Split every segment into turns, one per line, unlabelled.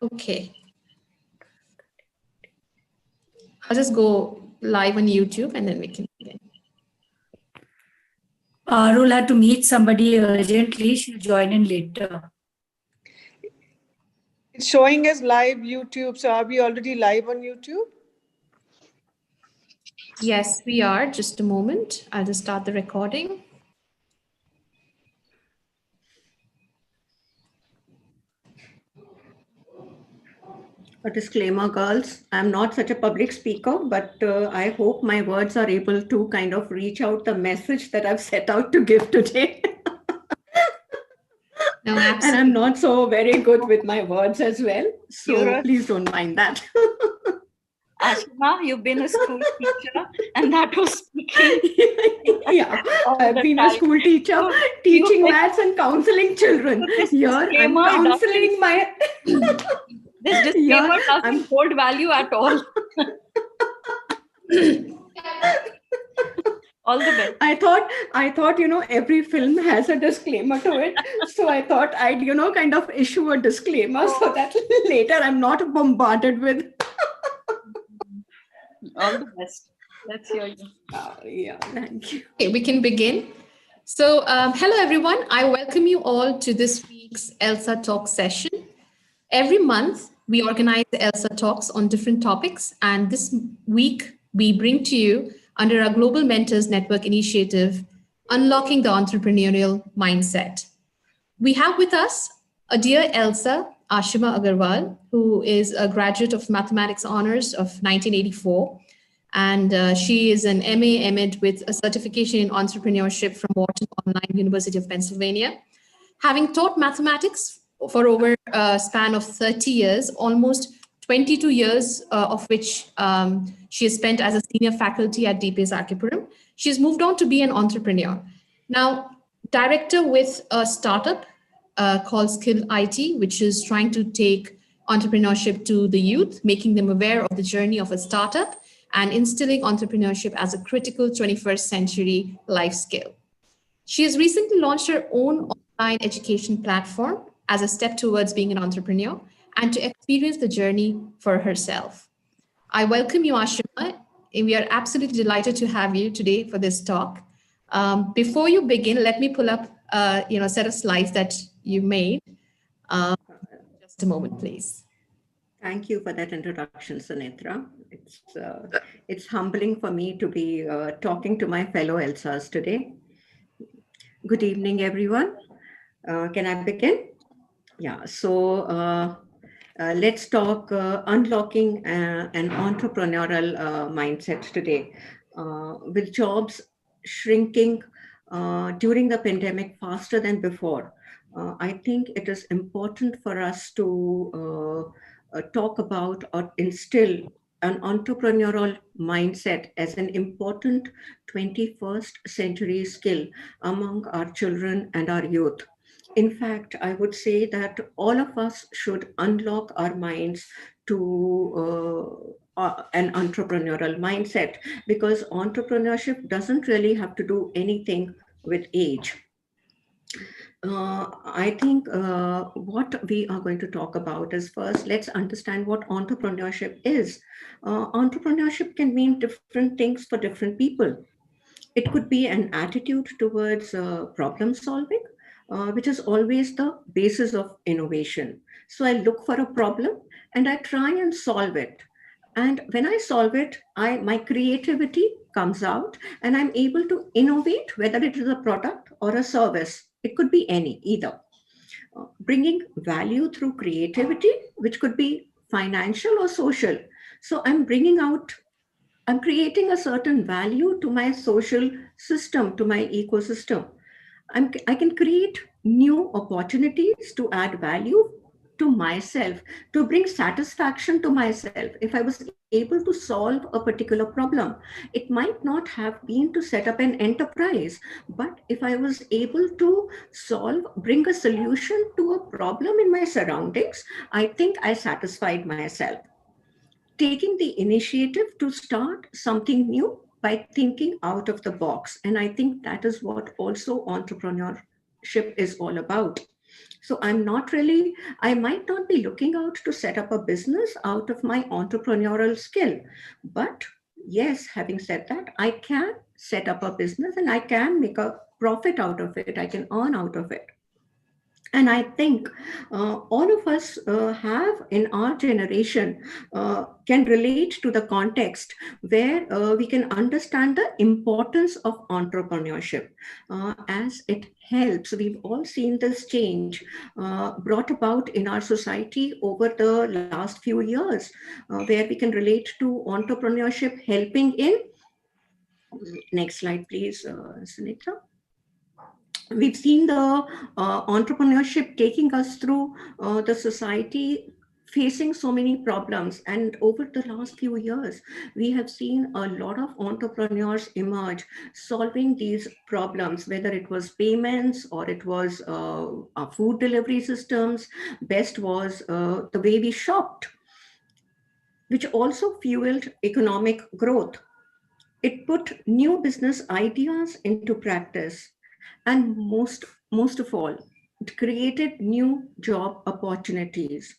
Okay. I'll just go live on YouTube and then we can begin.
Parul had to meet somebody urgently. She'll join in later.
It's showing as live YouTube. So are we already live on YouTube?
Yes, we are. Just a moment. I'll just start the recording.
A disclaimer, girls, I'm not such a public speaker, but I hope my words are able to kind of reach out the message that I've set out to give today.
No,
and I'm not so very good with my words as well. So please don't mind that.
Ashima, you've been a school teacher and that was speaking.
Yeah, I've been a school teacher, teaching maths and counseling children. Here I'm counseling my...
This disclaimer doesn't hold value at all. All the best.
I thought, every film has a disclaimer to it. So I thought I'd, kind of issue a disclaimer so that later I'm not bombarded with.
All the best. Let's hear you.
Yeah, thank you.
Okay, we can begin. So hello, everyone. I welcome you all to this week's ELSA Talk session. Every month, we organize the ELSA Talks on different topics. And this week, we bring to you, under our Global Mentors Network initiative, Unlocking the Entrepreneurial Mindset. We have with us a dear ELSA, Ashima Agarwal, who is a graduate of Mathematics Honors of 1984. And she is an MA, MEd with a certification in entrepreneurship from Wharton Online, University of Pennsylvania. Having taught mathematics for over a span of 30 years, almost 22 years of which she has spent as a senior faculty at DPS Archipuram. She's moved on to be an entrepreneur. Now, director with a startup called Skill IT, which is trying to take entrepreneurship to the youth, making them aware of the journey of a startup and instilling entrepreneurship as a critical 21st century life skill. She has recently launched her own online education platform as a step towards being an entrepreneur and to experience the journey for herself. I welcome you, Ashima, and we are absolutely delighted to have you today for this talk. Before you begin, let me pull up a set of slides that you made. Just a moment, please.
Thank you for that introduction, Sunetra. It's humbling for me to be talking to my fellow ELSAs today. Good evening, everyone. Can I begin? Yeah, so let's talk unlocking an entrepreneurial mindset today. With jobs shrinking during the pandemic faster than before, I think it is important for us to talk about or instill an entrepreneurial mindset as an important 21st century skill among our children and our youth. In fact, I would say that all of us should unlock our minds to an entrepreneurial mindset, because entrepreneurship doesn't really have to do anything with age. I think what we are going to talk about is, first, let's understand what entrepreneurship is. Entrepreneurship can mean different things for different people. It could be an attitude towards problem solving, which is always the basis of innovation. So I look for a problem and I try and solve it. And when I solve it, my creativity comes out and I'm able to innovate, whether it is a product or a service. It could be either. Bringing value through creativity, which could be financial or social. So I'm creating a certain value to my social system, to my ecosystem. I can create new opportunities to add value to myself, to bring satisfaction to myself. If I was able to solve a particular problem, it might not have been to set up an enterprise, but if I was able to bring a solution to a problem in my surroundings, I think I satisfied myself. Taking the initiative to start something new by thinking out of the box. And I think that is what also entrepreneurship is all about. So I might not be looking out to set up a business out of my entrepreneurial skill. But yes, having said that, I can set up a business and I can make a profit out of it. I can earn out of it. And I think all of us have in our generation can relate to the context where we can understand the importance of entrepreneurship as it helps. We've all seen this change brought about in our society over the last few years, where we can relate to entrepreneurship helping in. Next slide, please, Sunita. We've seen the entrepreneurship taking us through the society facing so many problems. And over the last few years, we have seen a lot of entrepreneurs emerge solving these problems, whether it was payments or it was our food delivery systems. Best was the way we shopped, which also fueled economic growth. It put new business ideas into practice. And most of all, it created new job opportunities,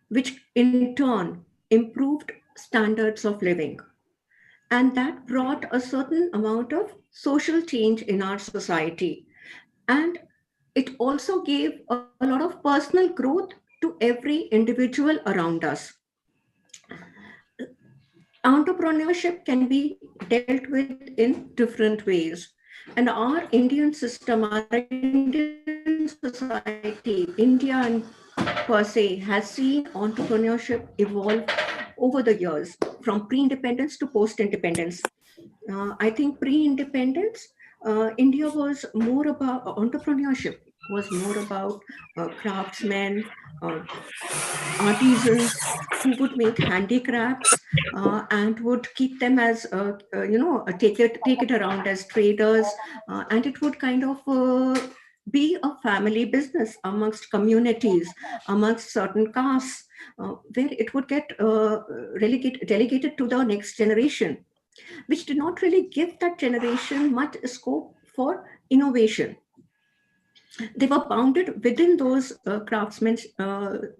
which in turn improved standards of living. And that brought a certain amount of social change in our society. And it also gave a lot of personal growth to every individual around us. Entrepreneurship can be dealt with in different ways. And our Indian system, our Indian society, India per se, has seen entrepreneurship evolve over the years from pre-independence to post-independence. I think pre-independence, India was more about entrepreneurship, was more about craftsmen, uh, artisans who would make handicrafts and would keep them as take it around as traders, and it would kind of be a family business amongst communities, amongst certain castes, where it would get delegated to the next generation, which did not really give that generation much scope for innovation. They were bounded within those craftsmen's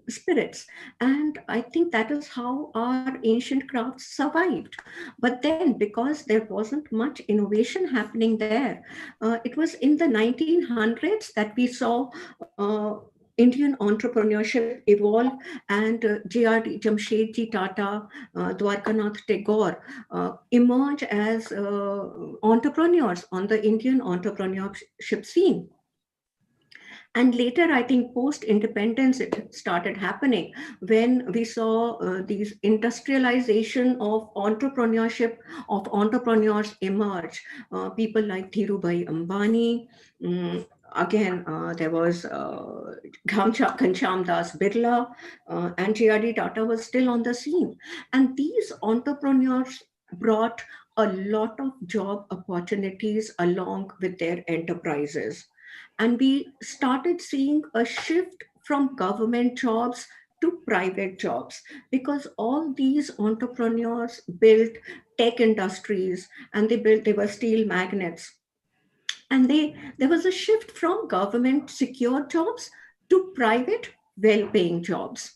spirits. And I think that is how our ancient crafts survived. But then, because there wasn't much innovation happening there, it was in the 1900s that we saw Indian entrepreneurship evolve, and J.R.D. Jamshedji Tata, Dwarkanath Tagore emerge as entrepreneurs on the Indian entrepreneurship scene. And later, I think post-independence, it started happening when we saw these industrialization of entrepreneurship, of entrepreneurs emerge. People like Dhirubhai Ambani, again, there was Ghanshyam Das Birla, and J.R.D. Tata was still on the scene. And these entrepreneurs brought a lot of job opportunities along with their enterprises. And we started seeing a shift from government jobs to private jobs, because all these entrepreneurs built tech industries, and they were steel magnets. And there was a shift from government secure jobs to private well-paying jobs.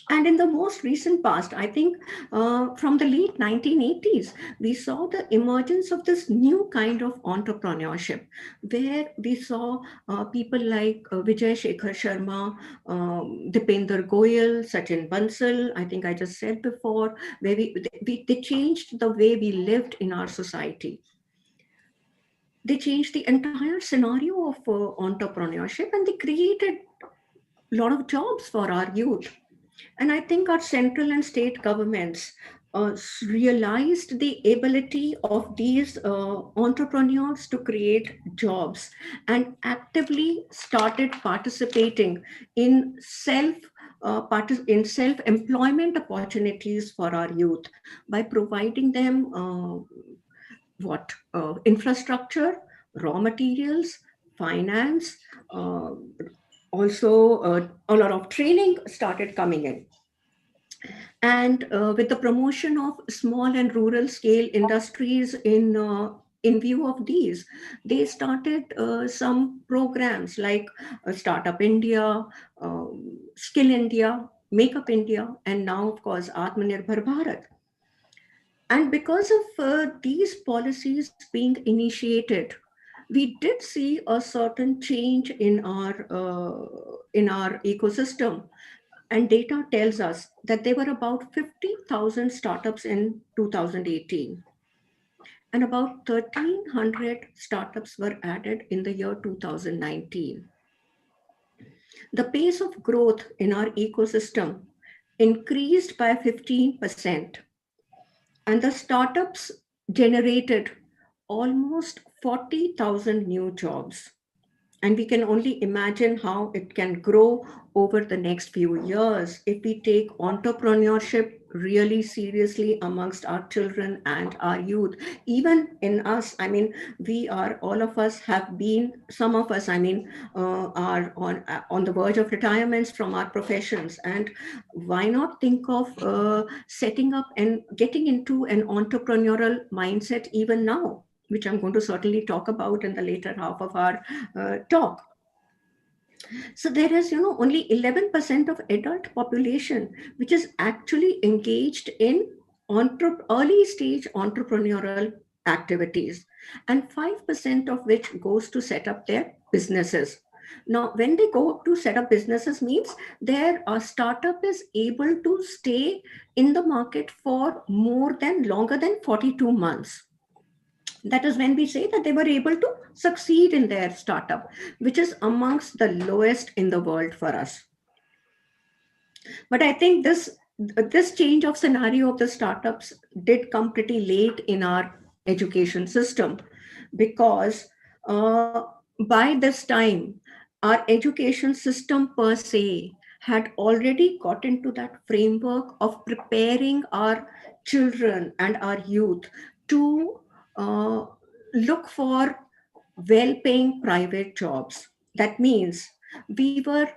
And in the most recent past, I think from the late 1980s, we saw the emergence of this new kind of entrepreneurship, where we saw people like Vijay Shekhar Sharma, Dipender Goyal, Sachin Bansal, I think I just said before, where they changed the way we lived in our society. They changed the entire scenario of entrepreneurship, and they created a lot of jobs for our youth. And I think our central and state governments realized the ability of these entrepreneurs to create jobs, and actively started participating in self-employment opportunities for our youth by providing them infrastructure, raw materials, finance, also a lot of training started coming in. And with the promotion of small and rural scale industries in in view of these, they started some programs like Startup India, Skill India, Makeup India, and now, of course, Atmanirbhar Bharat. And because of these policies being initiated, we did see a certain change in our ecosystem. And data tells us that there were about 50,000 startups in 2018. And about 1,300 startups were added in the year 2019. The pace of growth in our ecosystem increased by 15%. And the startups generated almost 40,000 new jobs. And we can only imagine how it can grow over the next few years if we take entrepreneurship really seriously amongst our children and our youth. Even in us, I mean, all of us have been, some of us, I mean, are on the verge of retirements from our professions. And why not think of setting up and getting into an entrepreneurial mindset even now, which I'm going to certainly talk about in the later half of our talk. So there is, only 11% of adult population which is actually engaged in early stage entrepreneurial activities, and 5% of which goes to set up their businesses. Now, when they go to set up businesses means their startup is able to stay in the market for longer than 42 months. That is when we say that they were able to succeed in their startup, which is amongst the lowest in the world for us. But I think this change of scenario of the startups did come pretty late in our education system, because by this time, our education system per se had already got into that framework of preparing our children and our youth to look for well-paying private jobs. That means we were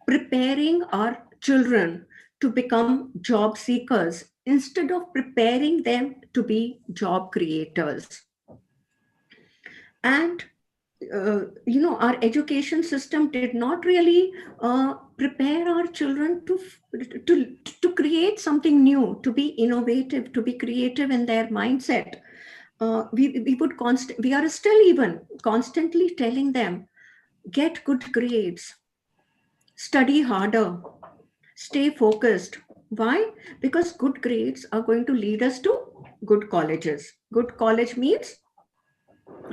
preparing our children to become job seekers instead of preparing them to be job creators. And our education system did not really prepare our children to create something new, to be innovative, to be creative in their mindset. We are still even constantly telling them, get good grades, study harder, stay focused. Why? Because good grades are going to lead us to good colleges. Good college means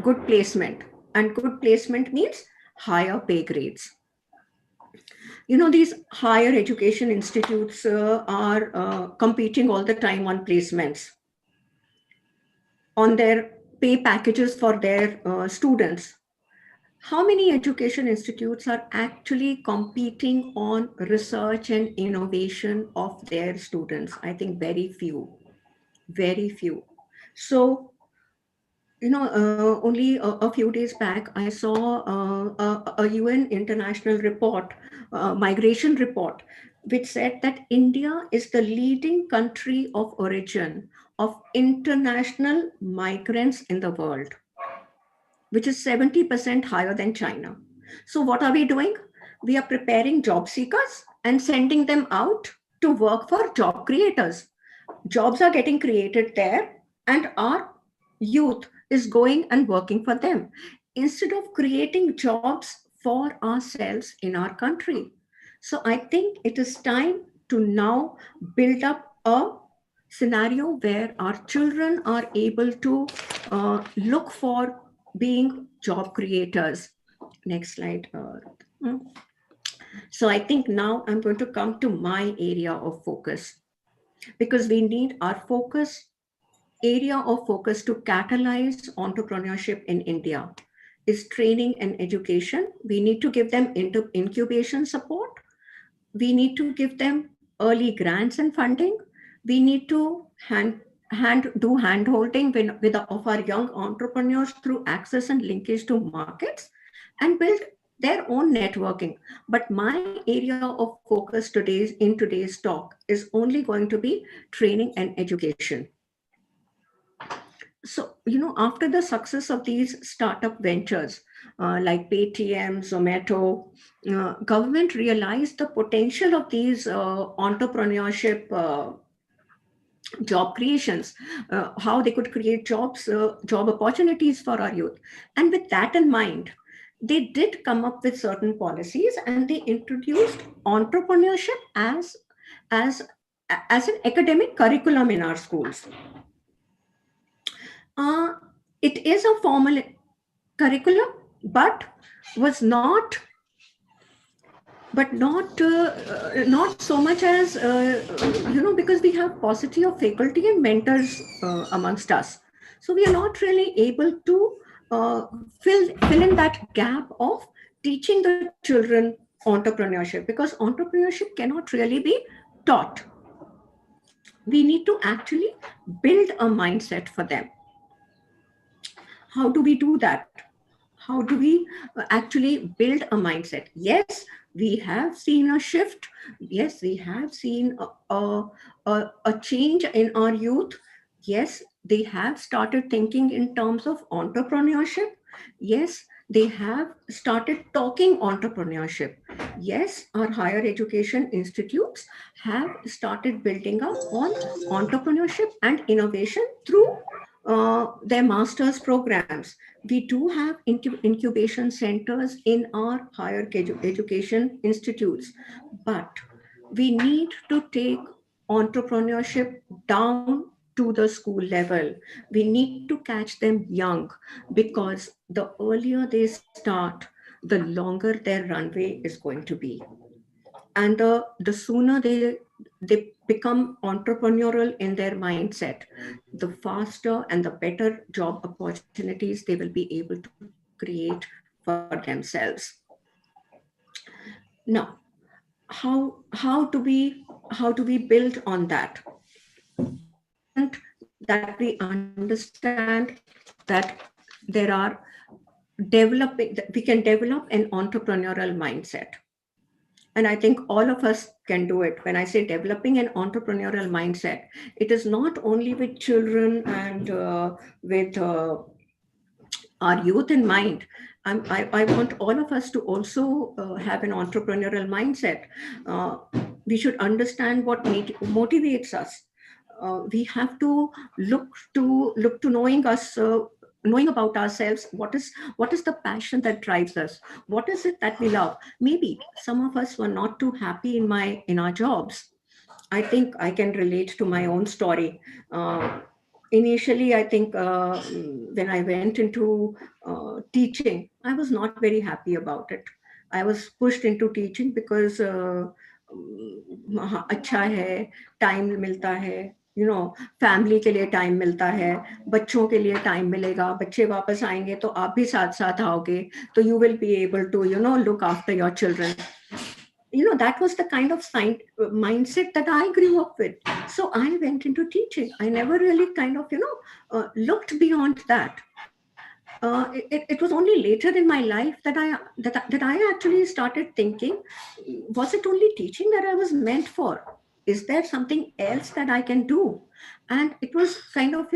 good placement, and good placement means higher pay grades. These higher education institutes are competing all the time on placements, on their pay packages for their students. How many education institutes are actually competing on research and innovation of their students? I think very few, very few. So, only a few days back, I saw a UN international report, migration report, which said that India is the leading country of origin of international migrants in the world, which is 70% higher than China. So what are we doing? We are preparing job seekers and sending them out to work for job creators. Jobs are getting created there, and our youth is going and working for them instead of creating jobs for ourselves in our country. So I think it is time to now build up a scenario where our children are able to look for being job creators. Next slide. So I think now I'm going to come to my area of focus, because we need our area of focus to catalyze entrepreneurship in India is training and education. We need to give them incubation support. We need to give them early grants and funding. We need to do hand holding of our young entrepreneurs through access and linkage to markets, and build their own networking. But my area of focus in today's talk is only going to be training and education. So, after the success of these startup ventures like Paytm, Zomato, government realized the potential of these entrepreneurship job creations, how they could create job opportunities for our youth. And with that in mind, they did come up with certain policies, and they introduced entrepreneurship as as an academic curriculum in our schools. Uh, it is a formal curriculum, but was not not so much as because we have paucity of faculty and mentors amongst us, so we are not really able to fill in that gap of teaching the children entrepreneurship, because entrepreneurship cannot really be taught. We need to actually build a mindset for them. How do we do that? How do we actually build a mindset? Yes, we have seen a shift. Yes, we have seen a change in our youth. Yes, they have started thinking in terms of entrepreneurship. Yes, they have started talking entrepreneurship. Yes, our higher education institutes have started building up on entrepreneurship and innovation through their master's programs. We do have incubation centers in our higher education institutes, but we need to take entrepreneurship down to the school level. We need to catch them young, because the earlier they start, the longer their runway is going to be. And the sooner they become entrepreneurial in their mindset, the faster and the better job opportunities they will be able to create for themselves. Now, how do we build on that? That we understand that there are we can develop an entrepreneurial mindset. And I think all of us can do it. When I say developing an entrepreneurial mindset, it is not only with children and with our youth in mind. I want all of us to also have an entrepreneurial mindset. We should understand what motivates us. We have to look to knowing us. Knowing about ourselves, what is the passion that drives us? What is it that we love? Maybe some of us were not too happy in our jobs. I think I can relate to my own story. Initially, I think when I went into teaching, I was not very happy about it. I was pushed into teaching because अच्छा है, time मिलता है, family के लिए time मिलता है, बच्चों के लिए टाइम मिलेगा, बच्चे वापस आएंगे तो आप भी साथ साथ आओगे, तो you will be able to look after your children. That was the kind of mindset that I grew up with. So I went into teaching. I never really kind of looked beyond that. It was only later in my life that I actually started thinking, was it only teaching that I was meant for? Is there something else that I can do? And it was kind of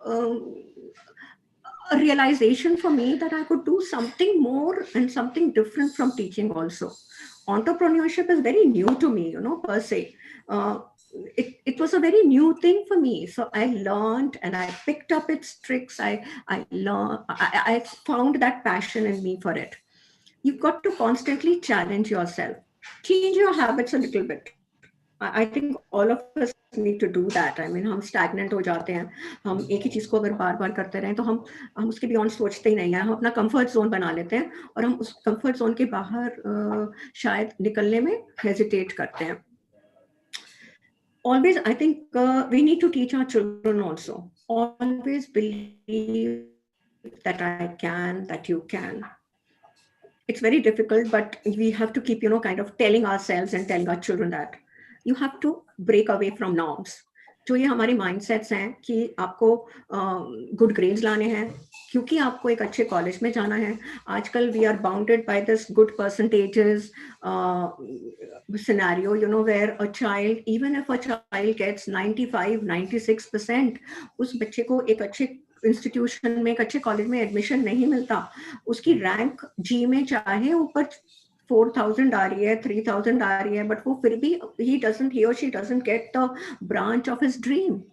a realization for me that I could do something more and something different from teaching also. Entrepreneurship is very new to me, per se. It was a very new thing for me. So I learned and I picked up its tricks. I found that passion in me for it. You've got to constantly challenge yourself, change your habits a little bit. I think all of us need to do that. I mean, हम stagnant हो जाते हैं, हम एक ही चीज को अगर बार बार करते रहें तो हम उसके beyond सोचते ही नहीं हैं, हम अपना comfort zone बना लेते हैं और हम उस comfort zone के बाहर शायद निकलने में hesitate करते हैं. Always, I think we need to teach our children also. Always believe that I can, that you can. It's very difficult, but we have to keep, kind of telling ourselves and telling our children that you have to break away from norms. जो ये हमारे mindsets हैं कि आपको good grades लाने हैं क्योंकि आपको एक अच्छे कॉलेज में जाना है. आजकल we are bounded by this good percentages scenario, you know, where a child, even if a child gets 95, 96%, उस बच्चे को एक अच्छे इंस्टीट्यूशन में, एक अच्छे कॉलेज में एडमिशन नहीं मिलता. उसकी रैंक जी में चाहे ऊपर 4,000 आ रही है, 3,000 आ रही है, बट वो फिर भी he or she doesn't get the branch of his dream.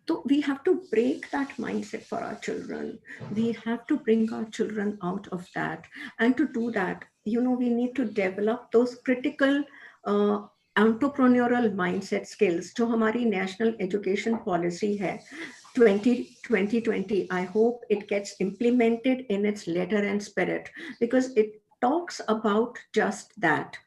So we have to break that mindset for our children. We have to bring our children out of that. And to do that, you know, we need to develop those critical entrepreneurial mindset skills. जो हमारी national education policy है 2020, I hope it gets implemented in its letter and spirit, because it talks about just that.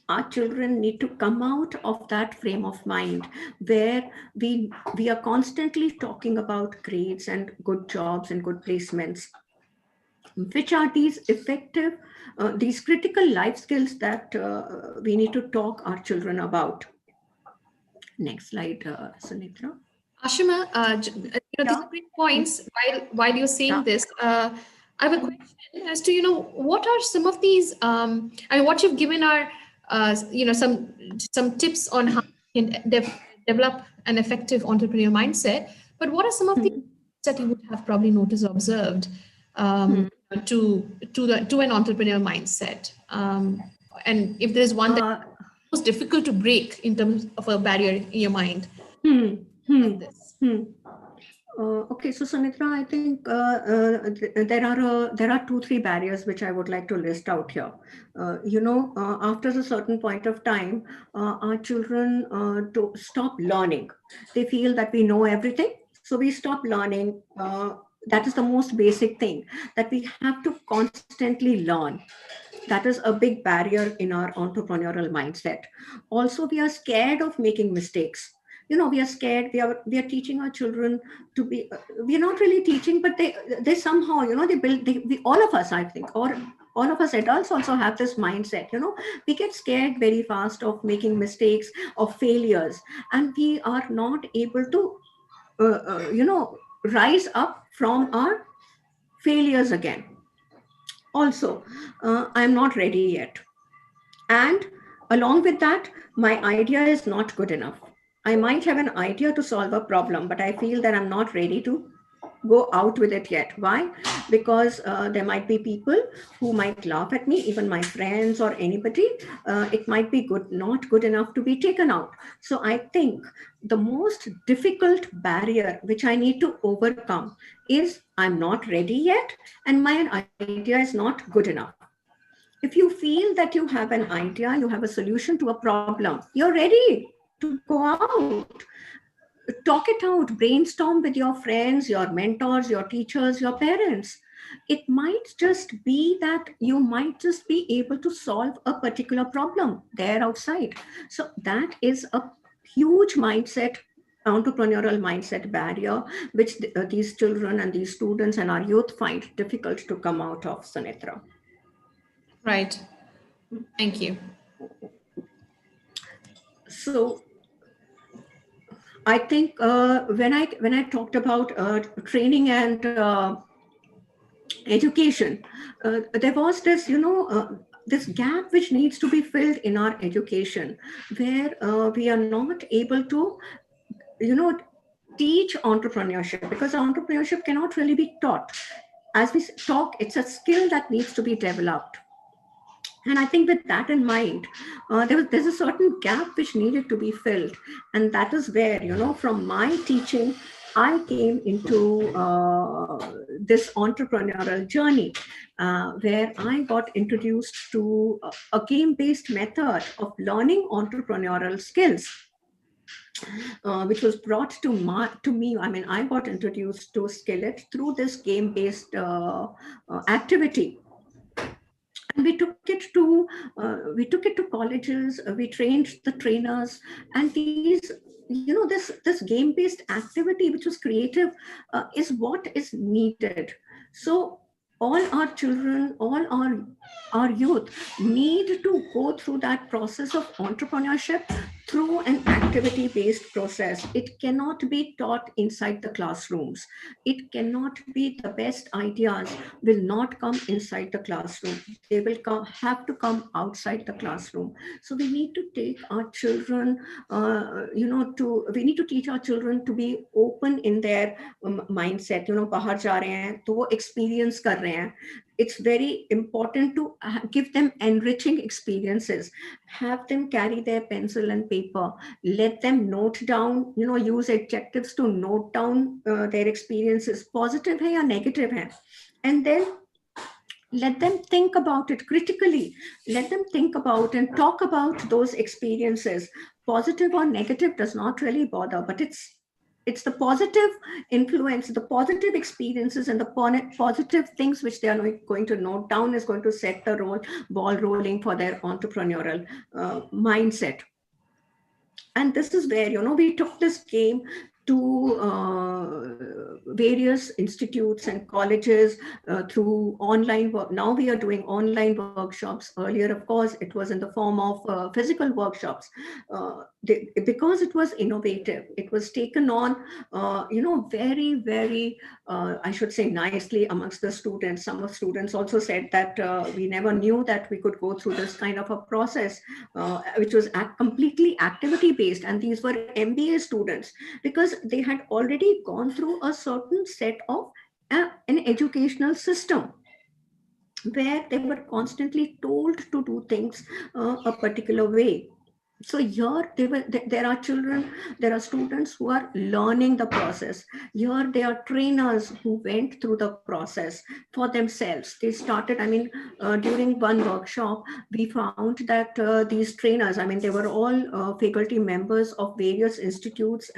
Our children need to come out of that frame of mind where we are constantly talking about grades and good jobs and good placements. Which are these effective, these critical life skills that we need to talk our children about? Next slide, Sunitra.
Ashima, these are great points. While you're saying this, I have a question as to, you know, what are some of these, what you've given are, some tips on how you can develop an effective entrepreneurial mindset, but what are some of the that you would have probably noticed or observed to an entrepreneurial mindset? And if there's one that was difficult to break in terms of a barrier in your mind?
Okay, so Sunitra, I think there are 2-3 barriers which I would like to list out here. After a certain point of time, our children to stop learning. They feel that we know everything, so we stop learning. That is the most basic thing, that we have to constantly learn. That is a big barrier in our entrepreneurial mindset. Also, we are scared of making mistakes. We are scared. We are teaching our children to be. We are not really teaching, but they somehow, all of us, I think, or all of us adults also have this mindset. We get scared very fast of making mistakes, of failures, and we are not able to, rise up from our failures again. Also, I'm not ready yet. And along with that, my idea is not good enough. I might have an idea to solve a problem, but I feel that I'm not ready to go out with it yet. Why? Because there might be people who might laugh at me, even my friends or anybody. It might be not good enough to be taken out. So I think the most difficult barrier which I need to overcome is I'm not ready yet, and my idea is not good enough. If you feel that you have an idea, you have a solution to a problem, you're ready to go out. Talk it out, brainstorm with your friends, your mentors, your teachers, your parents. It might just be that you might just be able to solve a particular problem there outside. So that is a huge entrepreneurial mindset barrier, which these children and these students and our youth find difficult to come out of, Sunitra.
Right. Thank you.
So I think when I talked about training and education, there was this, this gap which needs to be filled in our education, where we are not able to, teach entrepreneurship, because entrepreneurship cannot really be taught. As we talk, it's a skill that needs to be developed. And I think with that in mind, there's a certain gap which needed to be filled. And that is where, from my teaching, I came into this entrepreneurial journey, where I got introduced to a game-based method of learning entrepreneurial skills. Which was brought to me. I mean, I got introduced to Skillet through this game-based activity. And we took it to colleges. We trained the trainers, and these, this game-based activity, which was creative, is what is needed. So all our children, all our youth need to go through that process of entrepreneurship through an activity-based process. It cannot be taught inside the classrooms. It cannot be, the best ideas will not come inside the classroom. They will have to come outside the classroom. So we need to take our children, we need to teach our children to be open in their mindset. बाहर जा रहे हैं तो वो experience कर रहे हैं. It's very important to give them enriching experiences. Have them carry their pencil and paper. Let them note down, use adjectives to note down their experiences. Positive hai ya negative hai. And then let them think about it critically. Let them think about and talk about those experiences. Positive or negative does not really bother, but it's the positive influence, the positive experiences, and the positive things which they are going to note down is going to set the ball rolling for their entrepreneurial mindset. And this is where, we took this game to various institutes and colleges through online work. Now we are doing online workshops. Earlier, of course, it was in the form of physical workshops. Because it was innovative, it was taken on, very, very, I should say, nicely amongst the students. Some of students also said that we never knew that we could go through this kind of a process, which was completely activity-based. And these were MBA students, because they had already gone through a certain set of an educational system where they were constantly told to do things a particular way. So here there are children, there are students who are learning the process. Here there are trainers who went through the process for themselves. They started, during one workshop, we found that these trainers, they were all faculty members of various institutes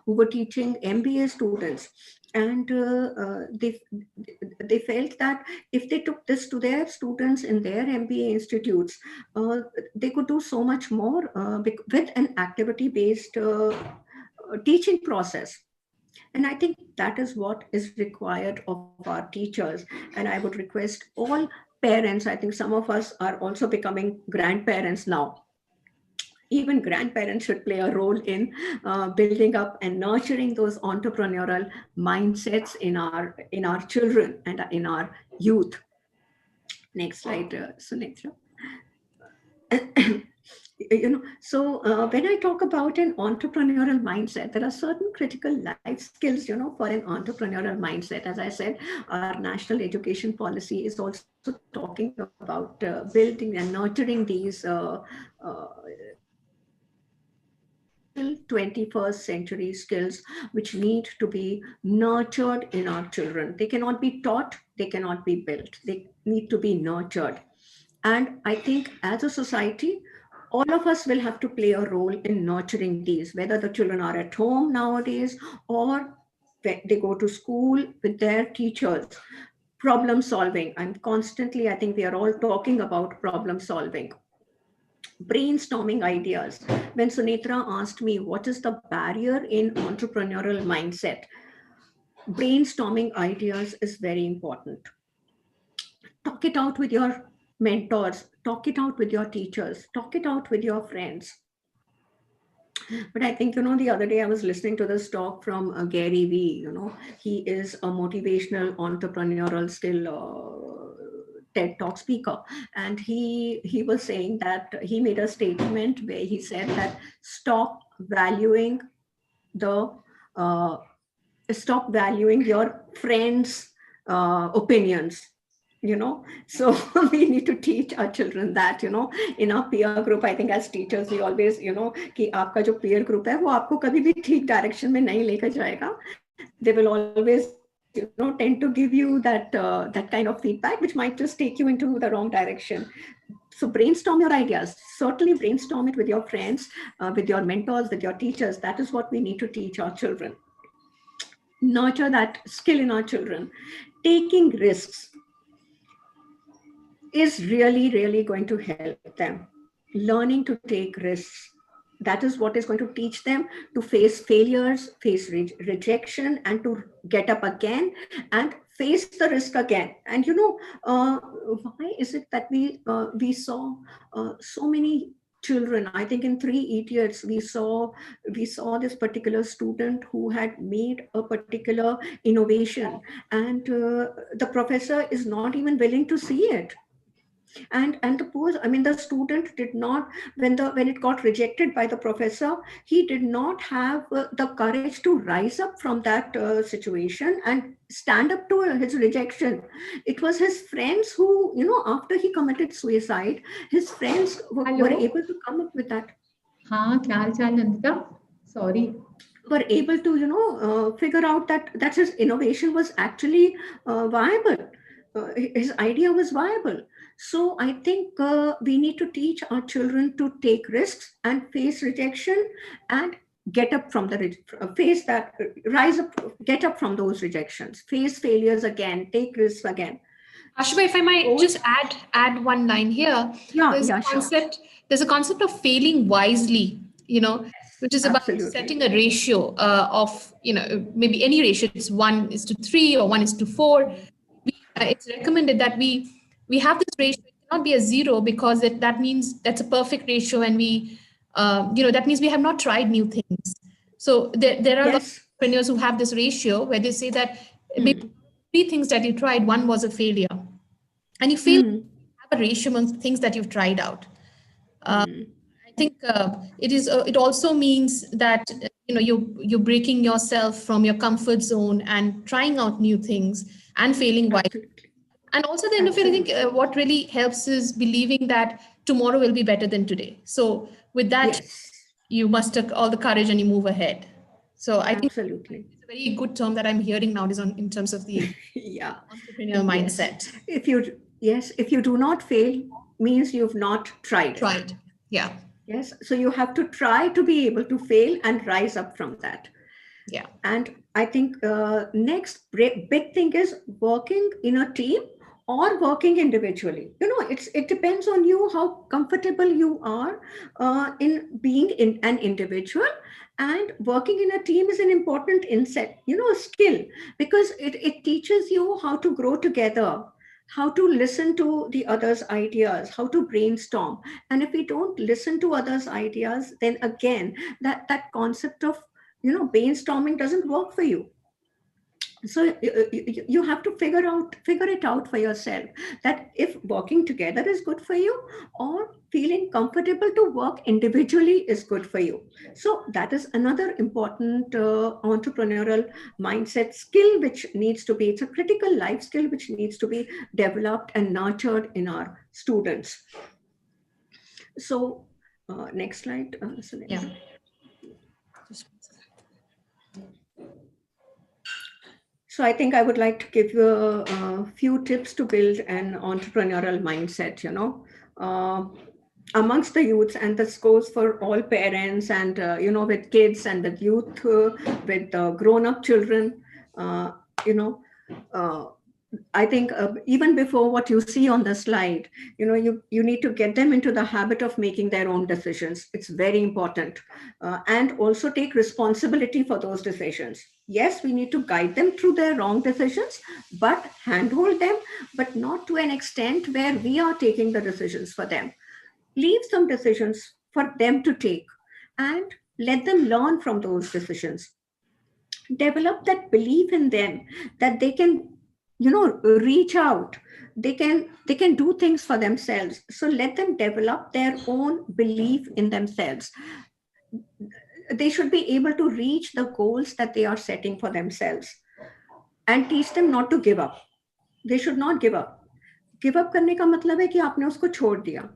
who were teaching MBA students. And they felt that if they took this to their students in their MBA institutes, they could do so much more with an activity-based teaching process. And I think that is what is required of our teachers. And I would request all parents, I think some of us are also becoming grandparents now. Even grandparents should play a role in building up and nurturing those entrepreneurial mindsets in our children and in our youth. Next slide, Sunitra. So when I talk about an entrepreneurial mindset, there are certain critical life skills, for an entrepreneurial mindset. As I said, our national education policy is also talking about building and nurturing these 21st century skills which need to be nurtured in our children. They cannot be taught, they cannot be built. They need to be nurtured. And I think as a society, all of us will have to play a role in nurturing these, whether the children are at home nowadays or they go to school with their teachers. Problem solving. I think we are all talking about problem solving. Brainstorming ideas. When Sunitra asked me, what is the barrier in entrepreneurial mindset? Brainstorming ideas is very important. Talk it out with your mentors, talk it out with your teachers, talk it out with your friends. But I think, the other day I was listening to this talk from Gary Vee. He is a motivational entrepreneurial skill TED Talk speaker. And he was saying that he made a statement where he said that stop valuing your friends' opinions. So we need to teach our children that, in our peer group, I think as teachers, we always, कि आपका जो peer group है, वो आपको कभी भी ठीक direction में नहीं लेकर जाएगा. They will always, tend to give you that kind of feedback, which might just take you into the wrong direction. So brainstorm your ideas. Certainly brainstorm it with your friends, with your mentors, with your teachers. That is what we need to teach our children. Nurture that skill in our children. Taking risks is really, really going to help them. Learning to take risks. That is what is going to teach them to face failures, face rejection, and to get up again and face the risk again. And why is it that we saw so many children. I think in Three Idiots, we saw this particular student who had made a particular innovation, and the professor is not even willing to see it. And the student did not, when it got rejected by the professor, he did not have the courage to rise up from that situation and stand up to his rejection. It was his friends who, after he committed suicide, his friends were able to come up with that.
हाँ, क्या हाल चाल Nandita? Sorry.
Were able to figure out that his innovation was actually viable. His idea was viable. So I think we need to teach our children to take risks and face rejection and get up from rise up, get up from those rejections, face failures again, take risks again.
Ashima, if I might just add one line here. There's a concept of failing wisely, which is about setting a ratio of, maybe any ratio. It's 1:3 or 1:4. It's recommended that we have this ratio. It cannot be a 0 because that means that's a perfect ratio, and that means we have not tried new things. So there are a lot of entrepreneurs who have this ratio where they say that maybe 3 things that you tried, 1 was a failure, and you fail to have a ratio among things that you've tried out. I think it also means that you're breaking yourself from your comfort zone and trying out new things and failing wisely. And also, the end of it, I think what really helps is believing that tomorrow will be better than today. So with that, you muster all the courage and you move ahead. So I think it's a very good term that I'm hearing nowadays in terms of the entrepreneurial mindset.
If you do not fail, means you've not tried.
Yeah.
Yes. So you have to try to be able to fail and rise up from that.
Yeah.
And I think next big thing is working in a team or working individually. It depends on you how comfortable you are in being an individual. And working in a team is an important skill, because it teaches you how to grow together, how to listen to the other's ideas, how to brainstorm. And if we don't listen to others' ideas, then again, that concept of brainstorming doesn't work for you. So you have to figure it out for yourself, that if working together is good for you, or feeling comfortable to work individually is good for you. So that is another important entrepreneurial mindset skill, which needs to be, it's a critical life skill which needs to be developed and nurtured in our students. So next slide. So I think I would like to give you a few tips to build an entrepreneurial mindset, amongst the youths, and this goes for all parents and, with kids and with youth, with grown-up children, I think even before what you see on the slide, you need to get them into the habit of making their own decisions. It's very important. And also take responsibility for those decisions. Yes, we need to guide them through their wrong decisions, but handhold them, but not to an extent where we are taking the decisions for them. Leave some decisions for them to take and let them learn from those decisions. Develop that belief in them that they can reach out, they can do things for themselves. So let them develop their own belief in themselves. They should be able to reach the goals that they are setting for themselves, and teach them not to give up. They should not give up. Give up करने का मतलब है कि आपने उसको छोड़ दिया,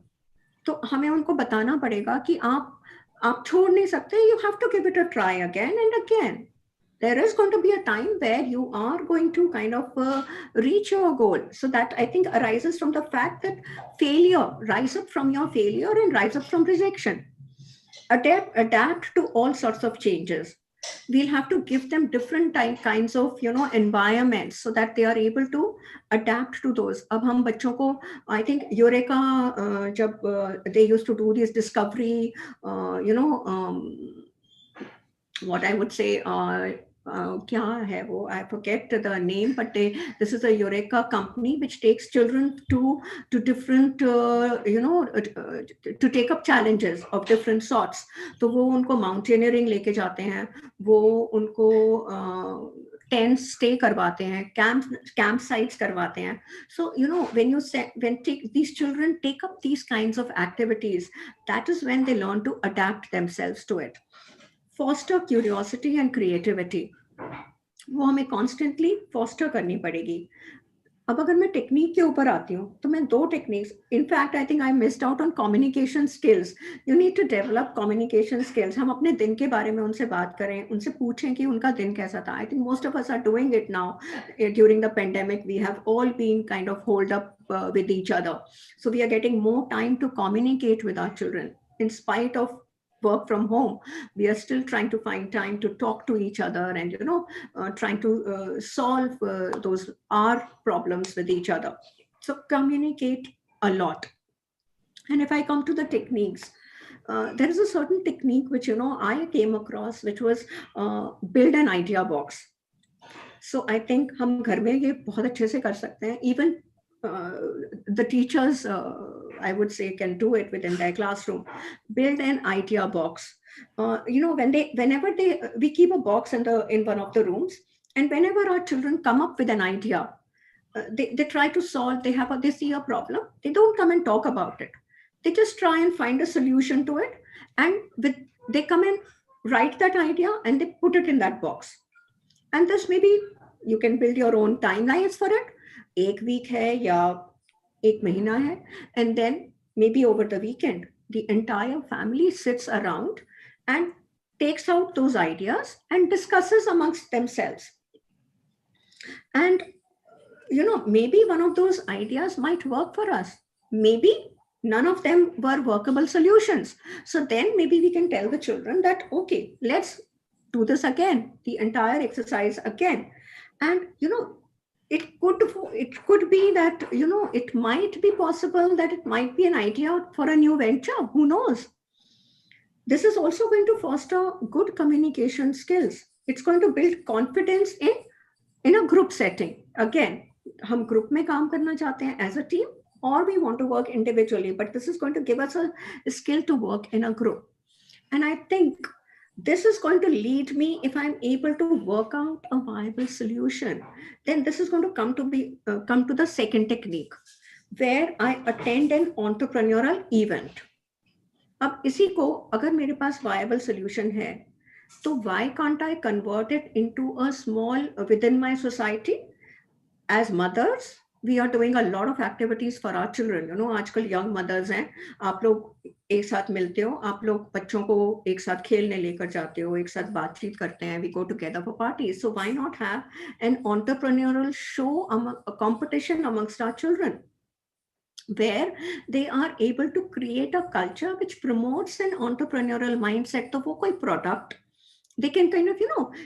तो हमें उनको बताना पड़ेगा कि आप छोड़ नहीं सकते. You have to give it a try again and again. There is going to be a time where you are going to kind of reach your goal. So that, I think, arises from the fact that failure, rise up from your failure and rise up from rejection. Adapt to all sorts of changes. We'll have to give them different kinds of environments so that they are able to adapt to those. अब हम बच्चों को, I think Eureka, जब they used to do this discovery, what I would say, kya hai wo? I forget the name, but this is a Eureka company which takes children to different, to take up challenges of different sorts. तो वो उनको mountaineering लेके जाते हैं, वो उनको tents stay करवाते हैं, campsites करवाते हैं. So when these children take up these kinds of activities, that is when they learn to adapt themselves to it. Foster curiosity and creativity. वो हमें constantly foster करनी पड़ेगी. अब अगर मैं टेक्निक के ऊपर आती हूँ तो मैं 2 techniques, in fact I think I missed out on communication skills. You need to develop communication skills. हम अपने दिन के बारे में उनसे बात करें, उनसे पूछें कि उनका दिन कैसा था. I think most of us are doing it now. During the pandemic we have all been kind of hold up with each other. So we are getting more time to communicate with our children. In spite of work from home, we are still trying to find time to talk to each other and trying to solve those our problems with each other. So communicate a lot. And if I come to the techniques, there is a certain technique which I came across, which was build an idea box. So I think हम घर में ये बहुत अच्छे से कर सकते हैं. Even the teachers, I would say, can do it within their classroom. Build an idea box. Whenever we keep a box in one of the rooms, and whenever our children come up with an idea, they try to solve. They see a problem. They don't come and talk about it. They just try and find a solution to it, and they come and write that idea and they put it in that box. And this maybe you can build your own timelines for it. 1 week है या 1 महीना है, and then maybe over the weekend the entire family sits around and takes out those ideas and discusses amongst themselves. And maybe one of those ideas might work for us. Maybe none of them were workable solutions. So then maybe we can tell the children that, okay, let's do this again, the entire exercise again. And it could be that it might be possible that it might be an idea for a new venture. Who knows? This is also going to foster good communication skills. It's going to build confidence in a group setting. Again, हम group में काम करना चाहते हैं as a team, or we want to work individually, but this is going to give us a skill to work in a group. And I think this is going to lead me, if I'm able to work out a viable solution, then this is going to come to the second technique, where I attend an entrepreneurial event. अब इसी को अगर मेरे पास viable solution है, तो why can't I convert it into a small within my society? As mothers, we are doing a lot of activities for our children. आजकल young mothers हैं, आप लोग एक साथ मिलते हो, आप लोग बच्चों को एक साथ खेलने लेकर जाते हो, एक साथ बातचीत करते हैं. We go together for parties. So why not have an entrepreneurial show, a competition amongst our children, where they are able to create a culture which promotes an entrepreneurial mindset. तो वो कोई product, they can kind of,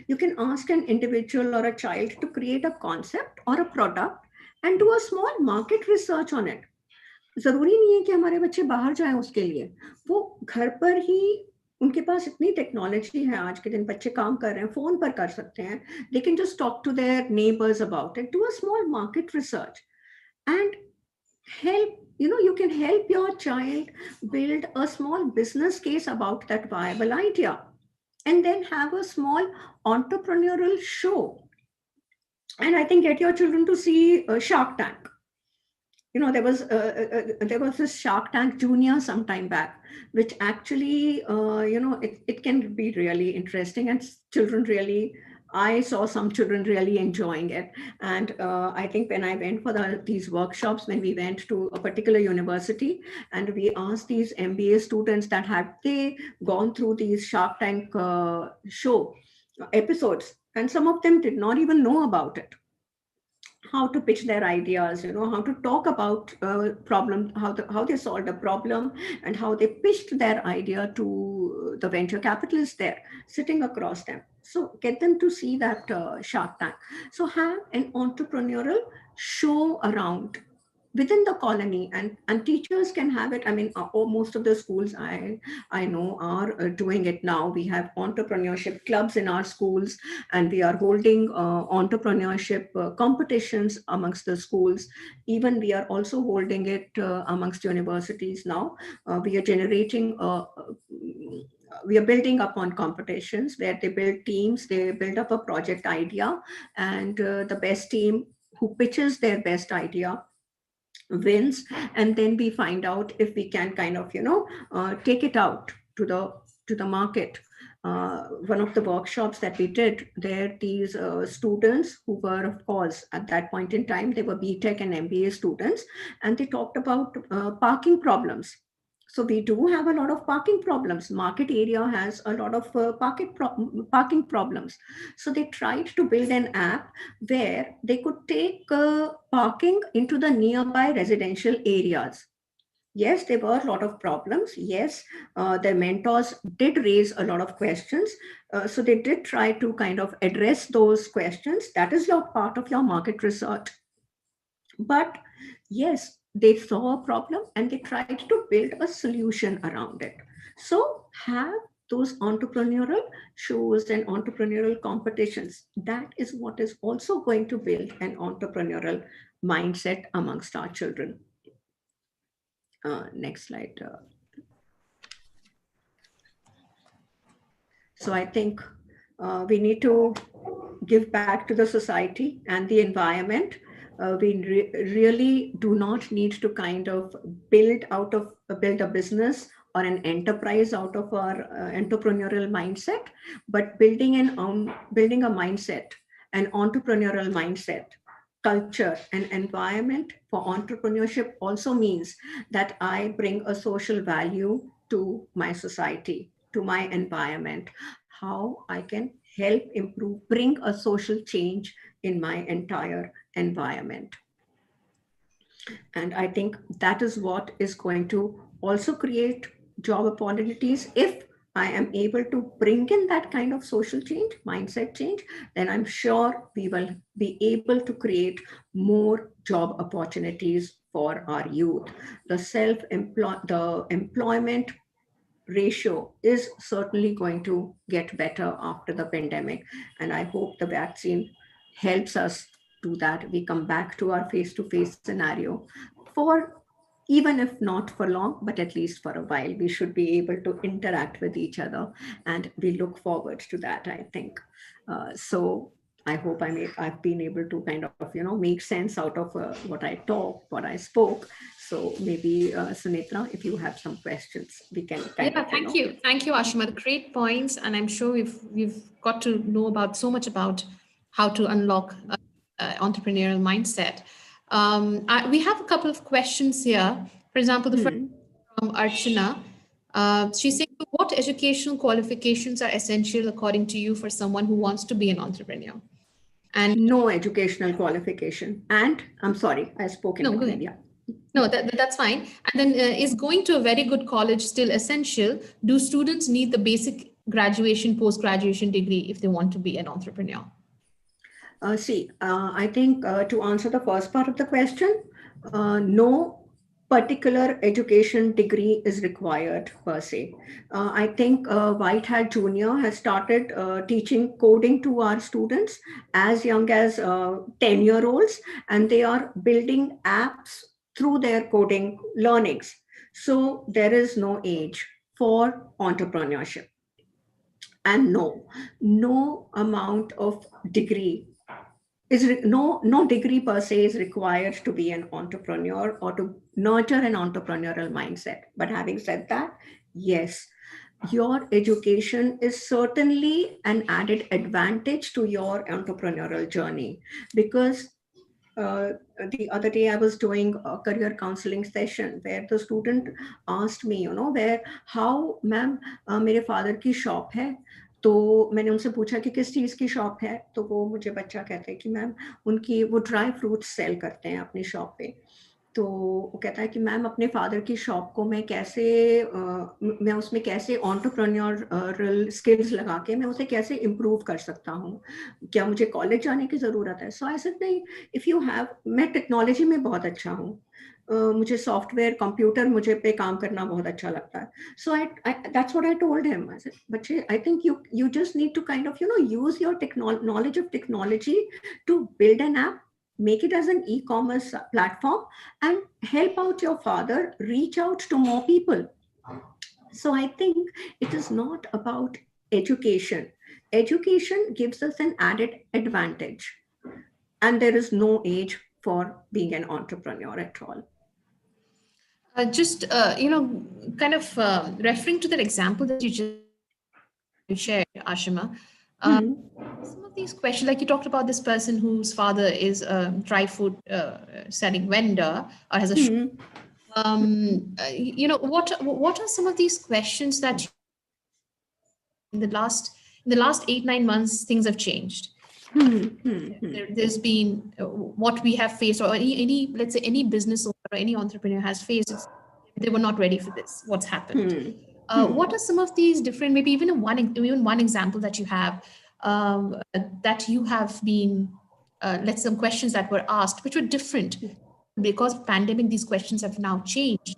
you can ask an individual or a child to create a concept or a product and do a small market research on it. जरूरी नहीं है कि हमारे बच्चे बाहर जाएं उसके लिए. वो घर पर ही, उनके पास इतनी टेक्नोलॉजी है आज के दिन, बच्चे काम कर रहे हैं, फोन पर कर सकते हैं. They can just talk to their neighbors about it, do a small market research, and help. You can help your child build a small business case about that viable idea, and then have a small entrepreneurial show. And I think get your children to see Shark Tank. There was this Shark Tank Junior some time back, which actually, it can be really interesting, and children really, I saw some children really enjoying it. And I think when I went for these workshops, when we went to a particular university and we asked these MBA students that had they gone through these Shark Tank show episodes, and some of them did not even know about it. How to pitch their ideas, how to talk about problem, how they solved a problem, and how they pitched their idea to the venture capitalists there sitting across them. So get them to see that Shark Tank. So have an entrepreneurial show around within the colony, and teachers can have it. I mean, most of the schools I know are doing it now. We have entrepreneurship clubs in our schools, and we are holding entrepreneurship competitions amongst the schools. Even we are also holding it amongst universities now. We are generating we are building upon competitions where they build teams, they build up a project idea, and the best team who pitches their best idea wins. And then we find out if we can kind of take it out to the market. One of the workshops that we did there, these students who were, of course, at that point in time, they were BTech and MBA students, and they talked about parking problems. So we do have a lot of parking problems. Market area has a lot of parking problems. So they tried to build an app where they could take parking into the nearby residential areas. Yes, there were a lot of problems. Yes, their mentors did raise a lot of questions. So they did try to kind of address those questions. That is your part of your market research. But yes, they saw a problem and they tried to build a solution around it. So have those entrepreneurial shows and entrepreneurial competitions. That is what is also going to build an entrepreneurial mindset amongst our children. Next slide. So I think we need to give back to the society and the environment. We really do not need to kind of build a business or an enterprise out of our entrepreneurial mindset, but building a mindset, an entrepreneurial mindset, culture and environment for entrepreneurship also means that I bring a social value to my society, to my environment, how I can help improve, bring a social change in my entire environment. And I think that is what is going to also create job opportunities. If I am able to bring in that kind of social change, mindset change, then I'm sure we will be able to create more job opportunities for our youth. The employment ratio is certainly going to get better after the pandemic. And I hope the vaccine helps us do that. We come back to our face-to-face scenario for, even if not for long, but at least for a while. We should be able to interact with each other, and we look forward to that, I think. So I hope I've been able to kind of, make sense out of what I talked, what I spoke. So maybe Sunitra, if you have some questions, we can kind of.
Thank you, Ashima. Great points, and I'm sure we've got to know about so much about how to unlock entrepreneurial mindset. We have a couple of questions here. For example, the first from Archana. She's saying, what educational qualifications are essential according to you for someone who wants to be an entrepreneur?
And no educational qualification. And I'm sorry, I spoke in between. Yeah.
No, that's fine. And then is going to a very good college still essential? Do students need the basic graduation, post-graduation degree if they want to be an entrepreneur?
I think to answer the first part of the question, no particular education degree is required per se. I think White Hat Junior has started teaching coding to our students as young as 10-year-olds, and they are building apps through their coding learnings. So there is no age for entrepreneurship. And no amount of degree no degree per se is required to be an entrepreneur or to nurture an entrepreneurial mindset. But having said that, yes, your education is certainly an added advantage to your entrepreneurial journey, because the other day I was doing a career counseling session where the student asked me, how, ma'am, मेरे father की shop है, तो मैंने उनसे पूछा कि किस चीज़ की शॉप है, तो वो मुझे बच्चा कहते हैं कि मैम उनकी वो ड्राई फ्रूट्स सेल करते हैं अपनी शॉप पे। तो वो कहता है कि मैम अपने फादर की शॉप को मैं उसमें कैसे एंटरप्रेन्योरल स्किल्स लगा के मैं उसे कैसे इम्प्रूव कर सकता हूँ, क्या मुझे कॉलेज जाने की ज़रूरत है? सो आई सेड नहीं, इफ़ यू हैव, मैं टेक्नोलॉजी में बहुत अच्छा हूँ, मुझे सॉफ्टवेयर कंप्यूटर मुझे पे काम करना बहुत अच्छा लगता है. So that's what I told him. I said, "Bache, I think you just need to kind of use your knowledge of technology to build an app, make it as an e-commerce platform, and help out your father reach out to more people." So I think it is not about education. Education gives us an added advantage, and there is no age for being an entrepreneur at all.
Just kind of referring to that example that you just shared, Ashima. Some of these questions, like you talked about this person whose father is a dry food selling vendor or has a shop. What are some of these questions that in the last 8-9 months things have changed? There's been what we have faced, or any let's say any business owner or any entrepreneur has faced. They were not ready for this. What's happened? What are some of these different, maybe even one example that you have that you have been let's say some questions that were asked which were different because of pandemic? These questions have now changed.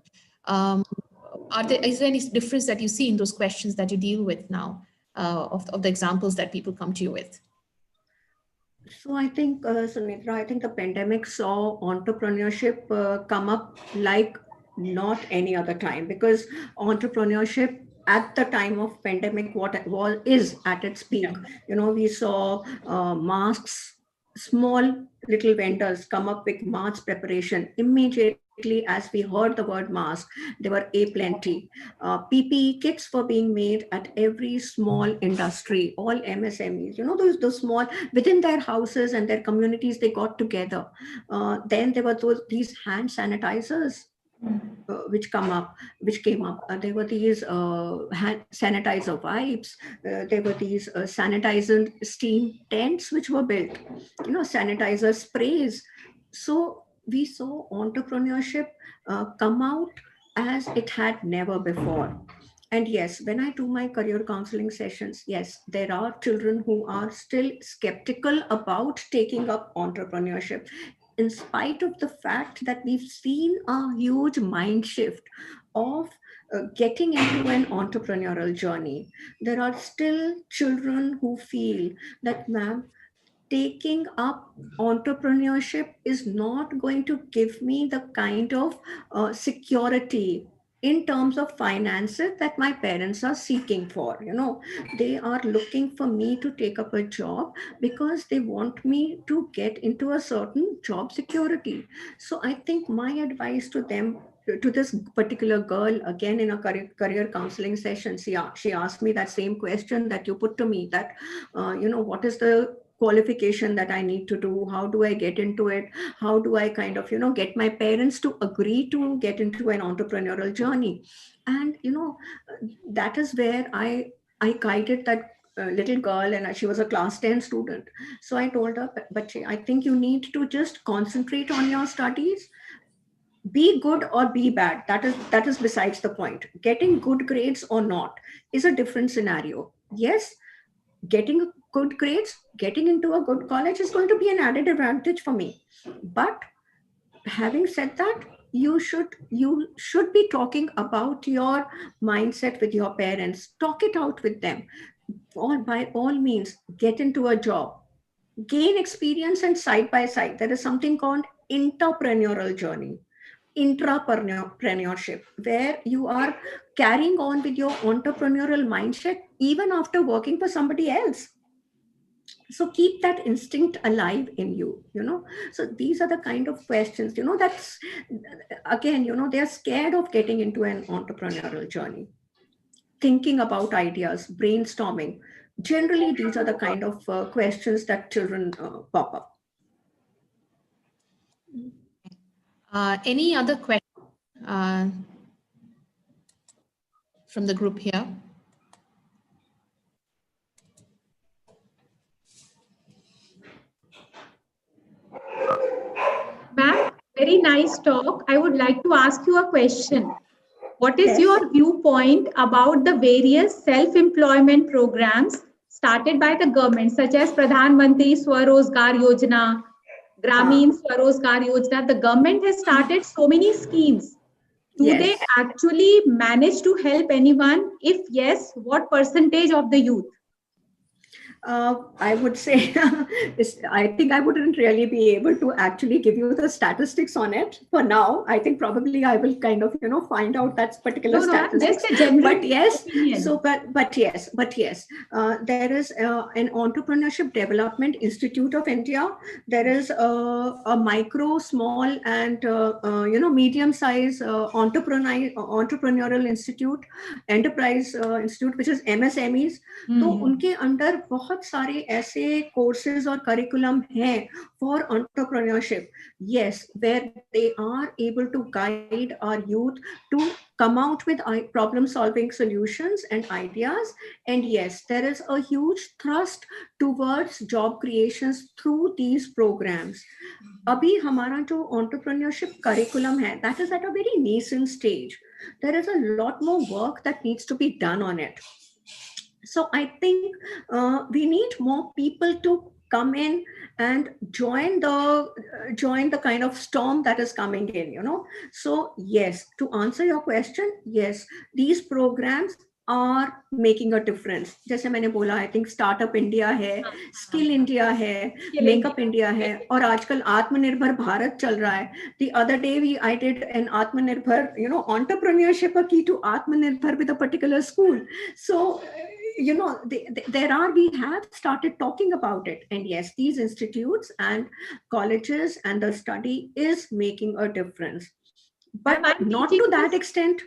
Is there any difference that you see in those questions that you deal with now, of the examples that people come to you with?
So I think, Sumitra, I think the pandemic saw entrepreneurship come up like not any other time, because entrepreneurship at the time of pandemic, is at its peak. We saw masks, small little vendors come up with mask preparation immediately as we heard the word mask. There were aplenty. PPE kits were being made at every small industry, all MSMEs. Those small within their houses and their communities, they got together. Then there were these hand sanitizers. Which came up. There were these hand sanitizer wipes. There were these sanitizer steam tents which were built. Sanitizer sprays. So we saw entrepreneurship come out as it had never before. And yes, when I do my career counseling sessions, yes, there are children who are still skeptical about taking up entrepreneurship, in spite of the fact that we've seen a huge mind shift of getting into an entrepreneurial journey. There are still children who feel that, ma'am, taking up entrepreneurship is not going to give me the kind of security in terms of finances that my parents are seeking for. They are looking for me to take up a job because they want me to get into a certain job security. So I think my advice to them, to this particular girl, again in a career counseling session, she asked me that same question that you put to me, that what is the qualification that I need to do? How do I get into it? How do I kind of, get my parents to agree to get into an entrepreneurial journey? And, that is where I guided that little girl, and she was a class 10 student. So I told her, but I think you need to just concentrate on your studies. Be good or be bad. That is besides the point. Getting good grades or not is a different scenario. Yes, getting good grades, getting into a good college is going to be an added advantage for me. But having said that, you should be talking about your mindset with your parents. Talk it out with them. Or by all means, get into a job, gain experience, and side by side, there is something called entrepreneurial journey, intrapreneurship, where you are carrying on with your entrepreneurial mindset even after working for somebody else. So keep that instinct alive in you. So these are the kind of questions, that's, again, they're scared of getting into an entrepreneurial journey, thinking about ideas, brainstorming. Generally, these are the kind of questions that children pop up.
Any other question from the group here?
Ma'am, very nice talk. I would like to ask you a question. What is your viewpoint about the various self-employment programs started by the government, such as Pradhan Mantri Swarozgar Yojana, Gramin Swarozgar Yojana, the government has started so many schemes. Do they
Yes.
actually manage to help anyone? If yes, what percentage of the youth?
I would say, I think I wouldn't really be able to actually give you the statistics on it for now. I think probably I will kind of, find out that particular
No, just
statistics.
a general
But yes,
opinion.
but yes, there is an Entrepreneurship Development Institute of India. There is a micro, small, and medium-size entrepreneurial institute, enterprise institute, which is MSMEs. तो उनके अंदर बहुत सारे ऐसे courses और curriculum हैं for entrepreneurship. Yes, where they are able to guide our youth to come out with problem solving solutions and ideas. And yes, there is a huge thrust towards job creations through these programs. अभी हमारा जो entrepreneurship curriculum है, that is at a very nascent stage. There is a lot more work that needs to be done on it. So I think we need more people to come in and join the kind of storm that is coming in, So yes, to answer your question, yes, these programs are making a difference. जैसे मैंने बोला, I think Startup India है, Skill India है, Makeup India है, और आजकल आत्मनिर्भर भारत चल रहा है. The other day I did an आत्मनिर्भर, entrepreneurship a key to आत्मनिर्भर with a particular school. So we have started talking about it, and yes, these institutes and colleges and the study is making a difference, but not to that extent.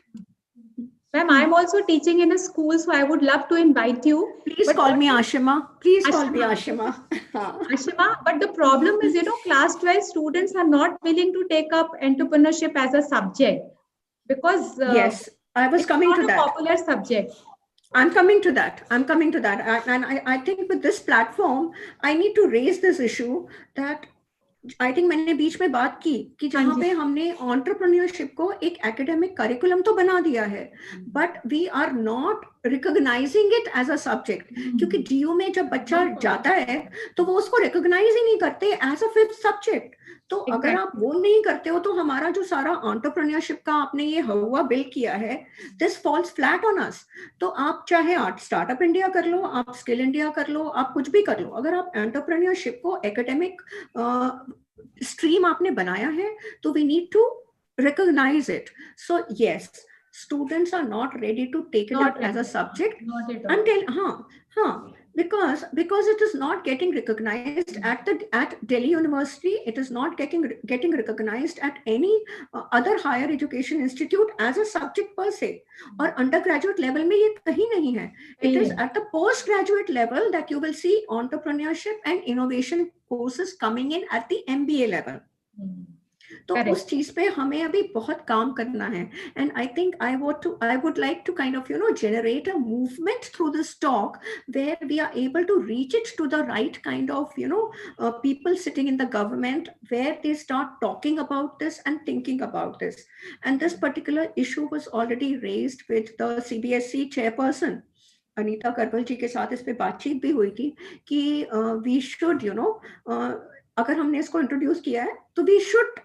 Ma'am, I'm also teaching in a school, so I would love to invite you.
Please call me Ashima. Please call me Ashima.
Ashima, but the problem is, class 12 students are not willing to take up entrepreneurship as a subject because
yes, I was coming to that.
It's not a popular subject.
I'm coming to that. And I think with this platform, I need to raise this issue that I think मैंने बीच में बात की कि जहाँ पे हमने entrepreneurship को एक academic curriculum तो बना दिया है, but we are not recognizing it as a subject. क्योंकि DU में जब बच्चा जाता है तो वो उसको recognize ही नहीं करते as a fifth subject. तो अगर आप वो नहीं करते हो तो हमारा जो सारा entrepreneurship का आपने ये हुआ build किया है, this falls flat on us. तो आप चाहे Startup India कर लो, आप Skill India कर लो, आप कुछ भी कर लो, अगर आप entrepreneurship को academic stream आपने बनाया है, तो we need to recognize it. So yes, students are not ready to take it up as a subject until because it is not getting recognized at Delhi University. It is not getting recognized at any other higher education institute as a subject per se. और undergraduate level में ये कहीं नहीं है. It is at the postgraduate level that you will see entrepreneurship and innovation courses coming in at the MBA level. तो उस चीज पे हमें अभी बहुत काम करना है. And I think I would like to kind of generate a movement through this talk where we are able to reach it to the right kind of people sitting in the government, where they start talking about this and thinking about this. And this particular issue was already raised with the CBSE chairperson Anita करवल जी के साथ. इस पे बातचीत भी हुई थी कि we should अगर हमने इसको इंट्रोड्यूस किया है तो we should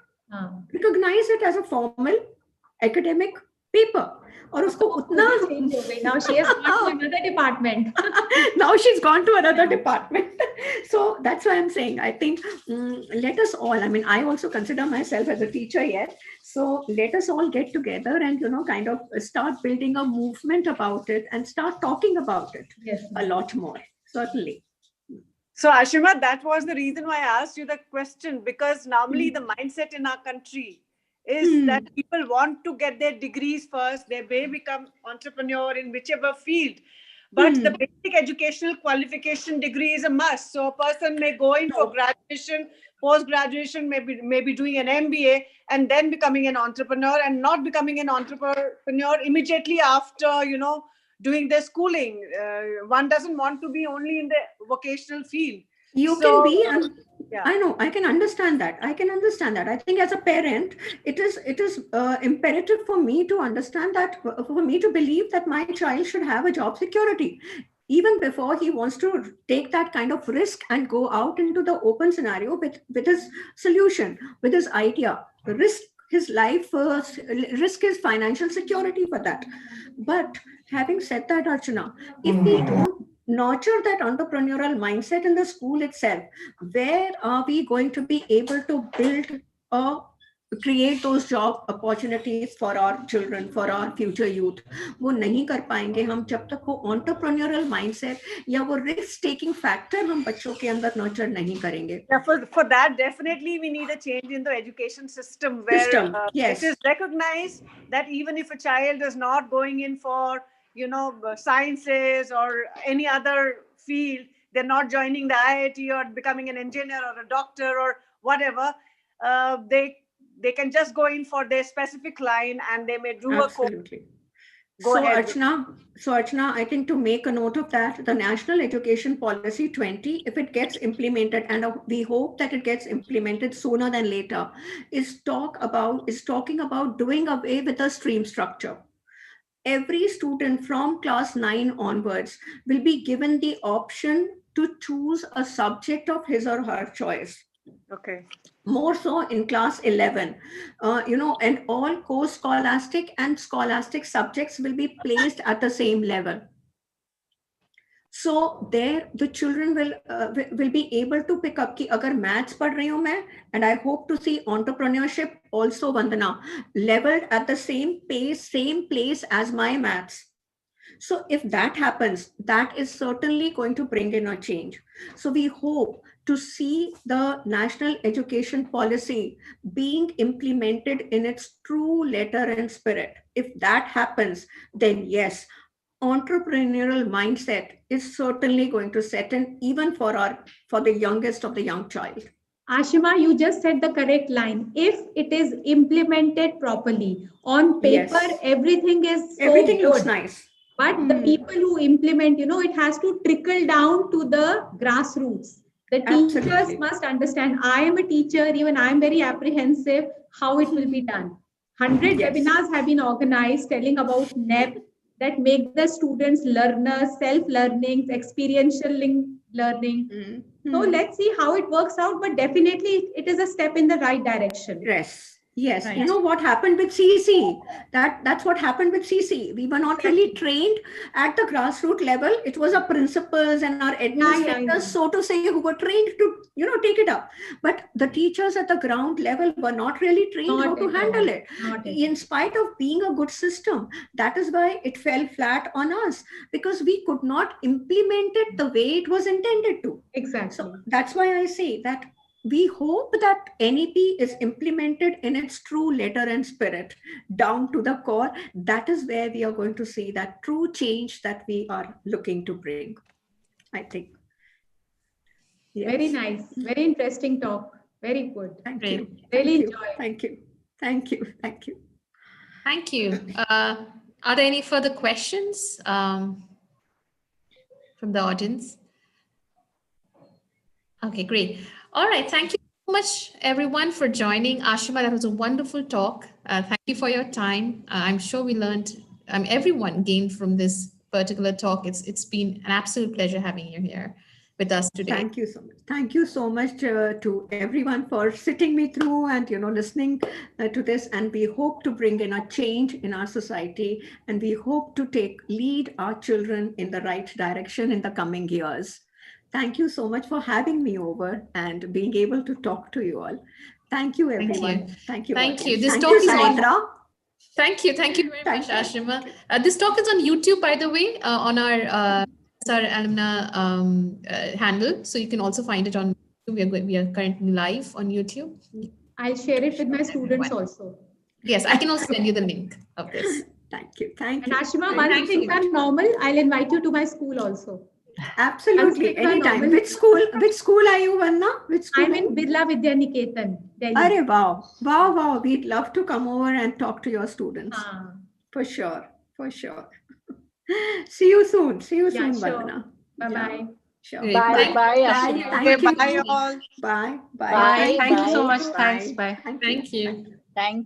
recognize it as a formal academic paper. और उसको उतना
now she has gone to another department.
Now she's gone to another department. So that's why I'm saying, I think let us all, I also consider myself as a teacher yet. So let us all get together and, kind of start building a movement about it and start talking about it a lot more, certainly.
So Ashima, that was the reason why I asked you the question, because normally the mindset in our country is that people want to get their degrees first. They may become entrepreneur in whichever field, but the basic educational qualification degree is a must. So a person may go in for graduation, post-graduation, maybe doing an MBA and then becoming an entrepreneur, and not becoming an entrepreneur immediately after, doing their schooling. One doesn't want to be only in the vocational field.
You can be, I know, I can understand that. I think as a parent, it is imperative for me to understand that, for me to believe that my child should have a job security. even before he wants to take that kind of risk and go out into the open scenario with his solution, with his idea, risk his life, risk his financial security for that. But having said that, Archana, if we don't nurture that entrepreneurial mindset in the school itself, where are we going to be able to build create those job opportunities for our children, for our future youth? वो नहीं कर पाएंगे हम जब तक वो entrepreneurial mindset या वो risk taking factor हम बच्चों के अंदर nurture नहीं करेंगे.
Yeah, for that, definitely we need a change in the education system where
yes.
it is recognized that even if a child is not going in for, sciences or any other field, they're not joining the IIT or becoming an engineer or a doctor or whatever, they can just go in for their specific line and they may do
Absolutely.
a course.
So Archana, I think to make a note of that, the National Education Policy 20, if it gets implemented, and we hope that it gets implemented sooner than later, is talking about doing away with the stream structure. Every student from class 9 onwards will be given the option to choose a subject of his or her choice.
Okay.
More so in class 11, and all core scholastic and scholastic subjects will be placed at the same level. So there the children will be able to pick up कि अगर maths पढ़ रही हूँ मैं, and I hope to see entrepreneurship also, Vandana, leveled at the same place as my maths. So if that happens, that is certainly going to bring in a change. So we hope to see the national education policy being implemented in its true letter and spirit. If that happens, then yes, entrepreneurial mindset is certainly going to set in even for the youngest of the young child.
Ashima, you just said the correct line. If it is implemented properly, on paper,
Yes.
everything
looks nice.
But the people who implement, it has to trickle down to the grassroots. The teachers
Absolutely.
must understand. I am a teacher, even I am very apprehensive how it will be done. 100
Yes.
webinars have been organized telling about NEP that make the students learners, self-learning, experiential learning.
Mm-hmm.
So let's see how it works out, but definitely it is a step in the right direction.
Yes.
Right.
You know what happened with CC? That's what happened with CC. We were not really trained at the grassroots level. It was our principals and our administrators, so to say, who were trained to, take it up. But the teachers at the ground level were not really trained how to handle it. In spite of being a good system, that is why it fell flat on us, because we could not implement it the way it was intended to.
Exactly.
So that's why I say that we hope that NEP is implemented in its true letter and spirit down to the core. That is where we are going to see that true change that we are looking to bring, I think.
Yes. Very nice. Very interesting talk. Very good.
Thank you.
Really enjoy.
Thank you.
Thank you. Are there any further questions from the audience? Okay, great. All right. Thank you so much, everyone, for joining. Ashima, that was a wonderful talk. Thank you for your time. I'm sure we learned, everyone gained from this particular talk. It's been an absolute pleasure having you here with us today.
Thank you so much. Thank you so much to everyone for sitting me through and, listening to this. And we hope to bring in a change in our society. And we hope to lead our children in the right direction in the coming years. Thank you so much for having me over and being able to talk to you all. Thank you, everyone. Thank you.
Thank you. This talk is on. Thank you very much, Ashima. This talk is on YouTube, by the way, on our alumna handle. So you can also find it on YouTube. We are currently live on YouTube.
I'll share it with my students also.
Yes, I can also send you the link of this.
Thank you.
And Ashima, once things are normal, I'll invite you to my school also.
Absolutely, anytime. Which school are you, Vanna? Which school?
I'm in Birla Vidya Niketan, Delhi.
Arey, wow. We'd love to come over and talk to your students. For sure. See you soon,
sure.
Vandana.
Bye-bye.
Sure.
Bye.
Bye all. Bye.
Thank you so much.
Bye.
Thanks. Bye.
Thank you.
Thank